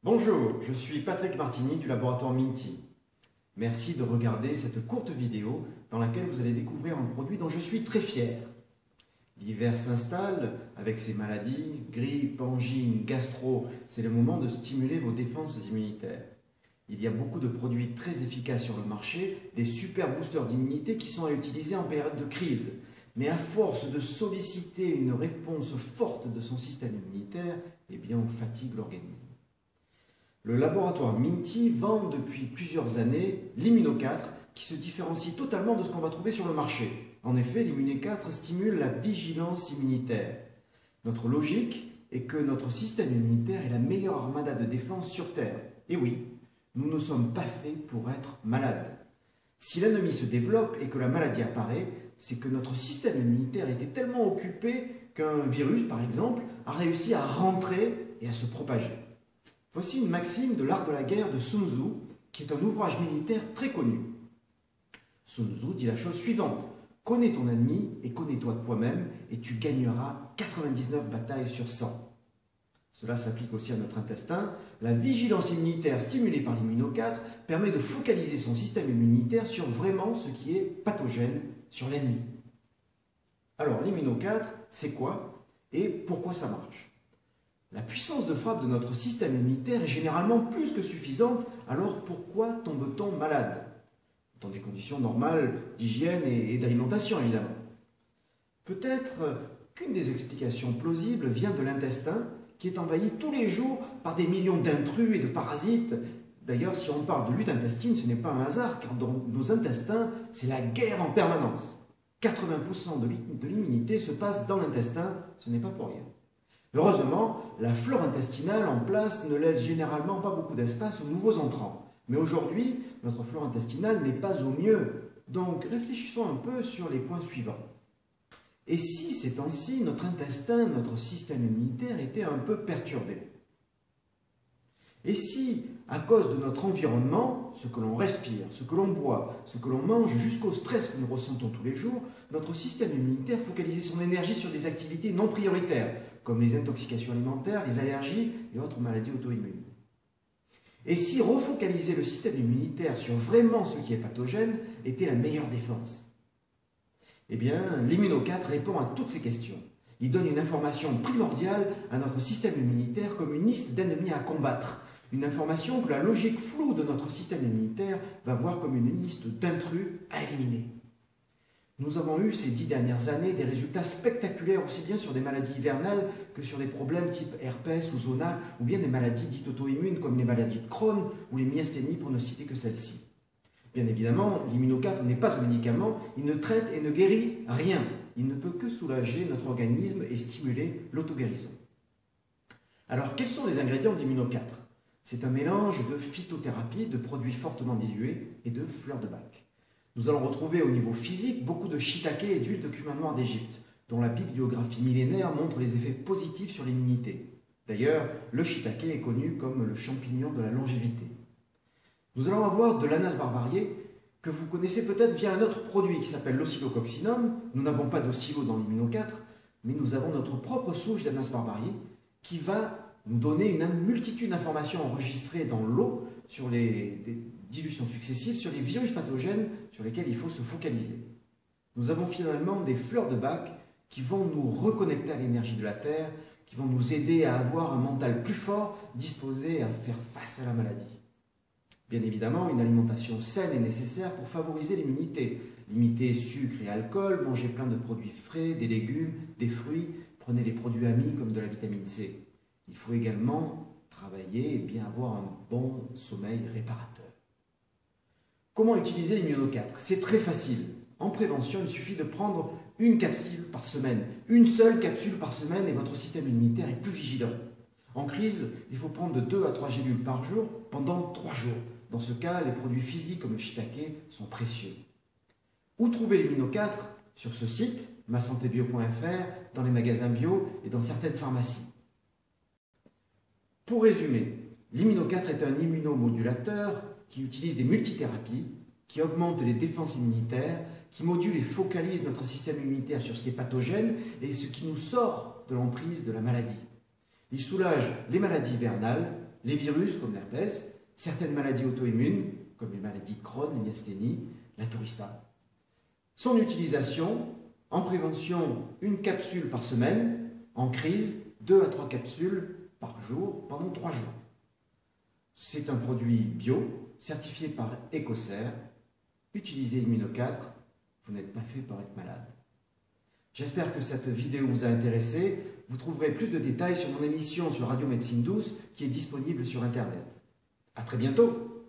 Bonjour, je suis Patrick Martini du laboratoire Minty. Merci de regarder cette courte vidéo dans laquelle vous allez découvrir un produit dont je suis très fier. L'hiver s'installe avec ses maladies, grippe, angine, gastro, c'est le moment de stimuler vos défenses immunitaires. Il y a beaucoup de produits très efficaces sur le marché, des super boosters d'immunité qui sont à utiliser en période de crise. Mais à force de solliciter une réponse forte de son système immunitaire, eh bien on fatigue l'organisme. Le laboratoire Minty vend depuis plusieurs années l'Immuno 4 qui se différencie totalement de ce qu'on va trouver sur le marché. En effet, l'Immuno 4 stimule la vigilance immunitaire. Notre logique est que notre système immunitaire est la meilleure armada de défense sur Terre. Et oui, nous ne sommes pas faits pour être malades. Si l'ennemi se développe et que la maladie apparaît, c'est que notre système immunitaire était tellement occupé qu'un virus, par exemple, a réussi à rentrer et à se propager. Voici une maxime de l'art de la guerre de Sun Tzu, qui est un ouvrage militaire très connu. Sun Tzu dit la chose suivante: connais ton ennemi et connais-toi toi-même et tu gagneras 99 batailles sur 100. Cela s'applique aussi à notre intestin. La vigilance immunitaire stimulée par l'Immuno 4 permet de focaliser son système immunitaire sur vraiment ce qui est pathogène, sur l'ennemi. Alors l'Immuno 4, c'est quoi et pourquoi ça marche? La puissance de frappe de notre système immunitaire est généralement plus que suffisante, alors pourquoi tombe-t-on malade? Dans des conditions normales d'hygiène et d'alimentation, évidemment. Peut-être qu'une des explications plausibles vient de l'intestin, qui est envahi tous les jours par des millions d'intrus et de parasites. D'ailleurs, si on parle de lutte intestine, ce n'est pas un hasard, car dans nos intestins, c'est la guerre en permanence. 80% de l'immunité se passe dans l'intestin, ce n'est pas pour rien. Heureusement, la flore intestinale en place ne laisse généralement pas beaucoup d'espace aux nouveaux entrants. Mais aujourd'hui, notre flore intestinale n'est pas au mieux. Donc réfléchissons un peu sur les points suivants. Et si ces temps-ci, notre intestin, notre système immunitaire était un peu perturbé? Et si, à cause de notre environnement, ce que l'on respire, ce que l'on boit, ce que l'on mange, jusqu'au stress que nous ressentons tous les jours, notre système immunitaire focalisait son énergie sur des activités non prioritaires, comme les intoxications alimentaires, les allergies et autres maladies auto-immunes? Et si refocaliser le système immunitaire sur vraiment ce qui est pathogène était la meilleure défense? Eh bien, l'Immuno 4 répond à toutes ces questions. Il donne une information primordiale à notre système immunitaire comme une liste d'ennemis à combattre. Une information que la logique floue de notre système immunitaire va voir comme une liste d'intrus à éliminer. Nous avons eu ces 10 dernières années des résultats spectaculaires aussi bien sur des maladies hivernales que sur des problèmes type herpès ou zona ou bien des maladies dites auto-immunes comme les maladies de Crohn ou les myasthénies pour ne citer que celles-ci. Bien évidemment, l'Immuno 4 n'est pas un médicament, il ne traite et ne guérit rien. Il ne peut que soulager notre organisme et stimuler l'auto-guérison. Alors, quels sont les ingrédients de l'Immuno 4? C'est un mélange de phytothérapie, de produits fortement dilués et de fleurs de bac. Nous allons retrouver au niveau physique beaucoup de shiitake et d'huile de cumin noir d'Égypte, dont la bibliographie millénaire montre les effets positifs sur l'immunité. D'ailleurs, le shiitake est connu comme le champignon de la longévité. Nous allons avoir de l'Anas barbarié, que vous connaissez peut-être via un autre produit qui s'appelle l'Oscillococcinum. Nous n'avons pas d'oscillo dans l'Immuno 4, mais nous avons notre propre souche d'Anas barbarié qui va nous donner une multitude d'informations enregistrées dans l'eau sur des dilutions successives, sur les virus pathogènes sur lesquels il faut se focaliser. Nous avons finalement des fleurs de bac qui vont nous reconnecter à l'énergie de la Terre, qui vont nous aider à avoir un mental plus fort, disposé à faire face à la maladie. Bien évidemment, une alimentation saine est nécessaire pour favoriser l'immunité. Limiter sucre et alcool, manger plein de produits frais, des légumes, des fruits, prenez les produits amis comme de la vitamine C. Il faut également travailler et bien avoir un bon sommeil réparateur. Comment utiliser l'Immuno 4? C'est très facile. En prévention, il suffit de prendre une capsule par semaine. Une seule capsule par semaine et votre système immunitaire est plus vigilant. En crise, il faut prendre de 2 à 3 gélules par jour pendant 3 jours. Dans ce cas, les produits physiques comme le shiitake sont précieux. Où trouver l'Immuno 4? Sur ce site, masantebio.fr, dans les magasins bio et dans certaines pharmacies. Pour résumer, l'Immuno 4 est un immunomodulateur qui utilise des multithérapies, qui augmente les défenses immunitaires, qui module et focalise notre système immunitaire sur ce qui est pathogène et ce qui nous sort de l'emprise de la maladie. Il soulage les maladies hivernales, les virus comme l'herpès, certaines maladies auto-immunes comme les maladies de Crohn, les myasthénies, la tourista. Son utilisation, en prévention, une capsule par semaine, en crise, 2 à 3 capsules par jour pendant 3 jours. C'est un produit bio, certifié par Ecocer. Utilisez Immuno4, vous n'êtes pas fait pour être malade. J'espère que cette vidéo vous a intéressé. Vous trouverez plus de détails sur mon émission sur Radio Médecine Douce qui est disponible sur Internet. À très bientôt!